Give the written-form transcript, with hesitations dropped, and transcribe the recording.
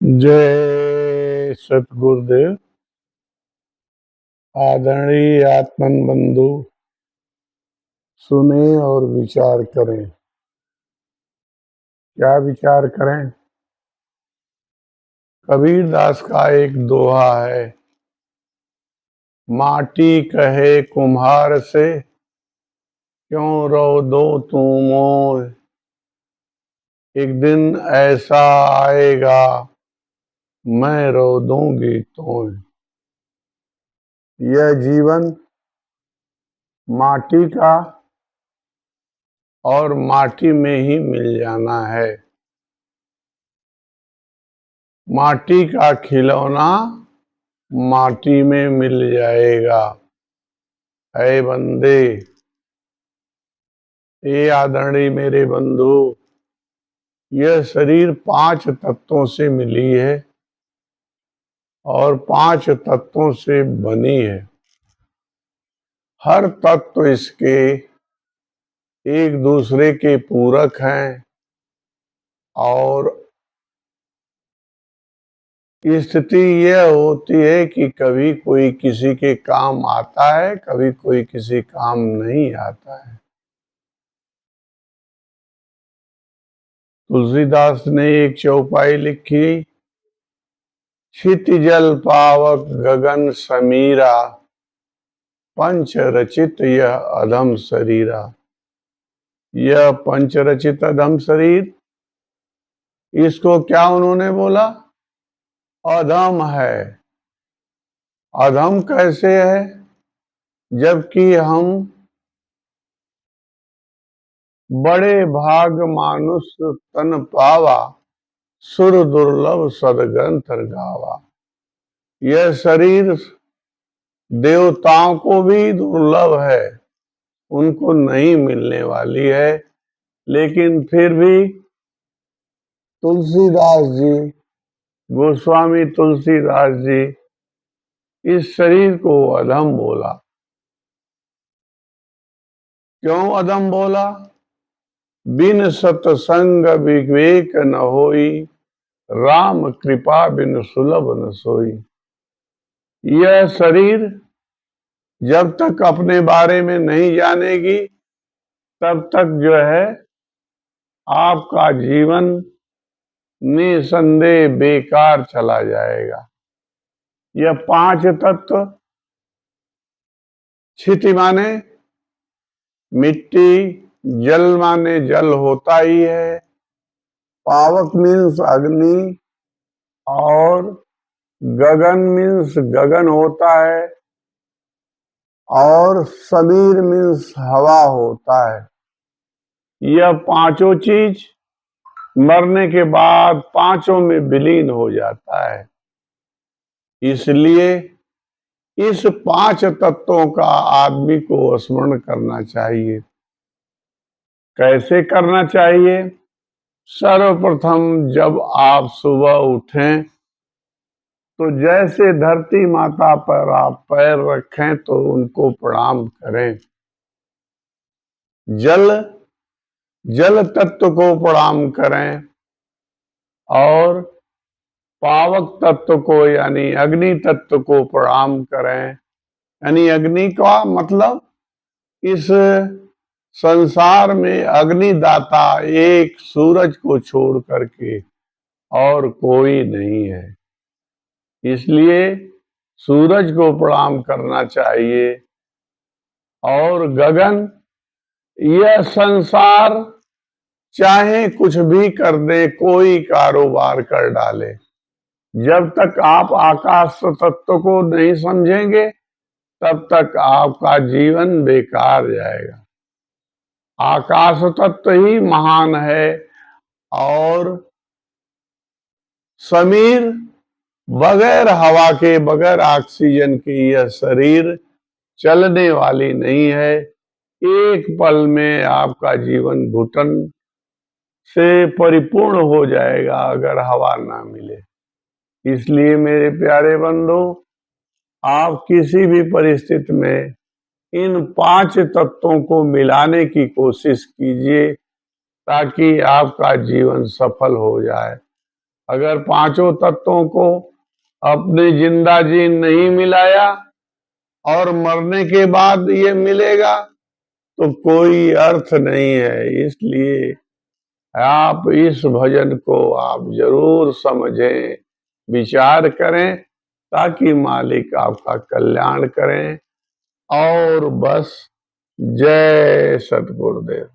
जय सतगुरुदेव। आदरणीय आत्मन बंधु, सुने और विचार करें। क्या विचार करें? कबीर दास का एक दोहा है, माटी कहे कुम्हार से, क्यों रो दो तू मोह। एक दिन ऐसा आएगा, मैं रो दूंगी तोह। यह जीवन माटी का और माटी में ही मिल जाना है। माटी का खिलौना माटी में मिल जाएगा। ऐ बंदे, ये आदरणीय मेरे बंधु, यह शरीर 5 तत्वों से मिली है और 5 तत्वों से बनी है। हर तत्व इसके एक दूसरे के पूरक हैं और स्थिति यह होती है कि कभी कोई किसी के काम आता है, कभी कोई किसी काम नहीं आता है। तुलसीदास ने एक चौपाई लिखी, क्षितिजल पावक गगन समीरा, पंच रचित यह अधम शरीरा। यह पंच रचित अधम शरीर, इसको क्या उन्होंने बोला? अधम है। अधम कैसे है? जबकि हम बड़े भाग मानुष तन पावा, सुर दुर्लभ सदग्रंथ गावा। यह शरीर देवताओं को भी दुर्लभ है, उनको नहीं मिलने वाली है, लेकिन फिर भी तुलसीदास जी, गोस्वामी तुलसीदास जी इस शरीर को अधम बोला। क्यों अधम बोला? बिन सतसंग विवेक न होई, राम कृपा बिन सुलभ न सोई। यह शरीर जब तक अपने बारे में नहीं जानेगी, तब तक जो है आपका जीवन निसंदेह बेकार चला जाएगा। यह 5 तत्व, क्षिति माने मिट्टी, जल माने जल होता ही है, पावक मीन्स अग्नि, और गगन मीन्स गगन होता है, और समीर मीन्स हवा होता है। यह पांचों चीज मरने के बाद पांचों में विलीन हो जाता है। इसलिए इस 5 तत्वों का आदमी को स्मरण करना चाहिए। कैसे करना चाहिए? सर्वप्रथम जब आप सुबह उठें तो जैसे धरती माता पर आप पैर रखें तो उनको प्रणाम करें। जल तत्व को प्रणाम करें और पावक तत्व को यानी अग्नि तत्व को प्रणाम करें। यानी अग्नि का मतलब इस संसार में अग्निदाता एक सूरज को छोड़ करके और कोई नहीं है, इसलिए सूरज को प्रणाम करना चाहिए। और गगन, यह संसार चाहे कुछ भी कर दे, कोई कारोबार कर डाले, जब तक आप आकाश तत्व को नहीं समझेंगे तब तक आपका जीवन बेकार जाएगा। आकाश तत्व ही महान है और समीर, बगैर हवा के, बगैर ऑक्सीजन के यह शरीर चलने वाली नहीं है। एक पल में आपका जीवन घुटन से परिपूर्ण हो जाएगा अगर हवा ना मिले। इसलिए मेरे प्यारे बंधु, आप किसी भी परिस्थिति में इन 5 तत्वों को मिलाने की कोशिश कीजिए ताकि आपका जीवन सफल हो जाए। अगर पांचों तत्वों को अपनी जिंदा जी नहीं मिलाया और मरने के बाद ये मिलेगा तो कोई अर्थ नहीं है। इसलिए आप इस भजन को आप जरूर समझें, विचार करें, ताकि मालिक आपका कल्याण करें। और बस जय सतगुरुदेव।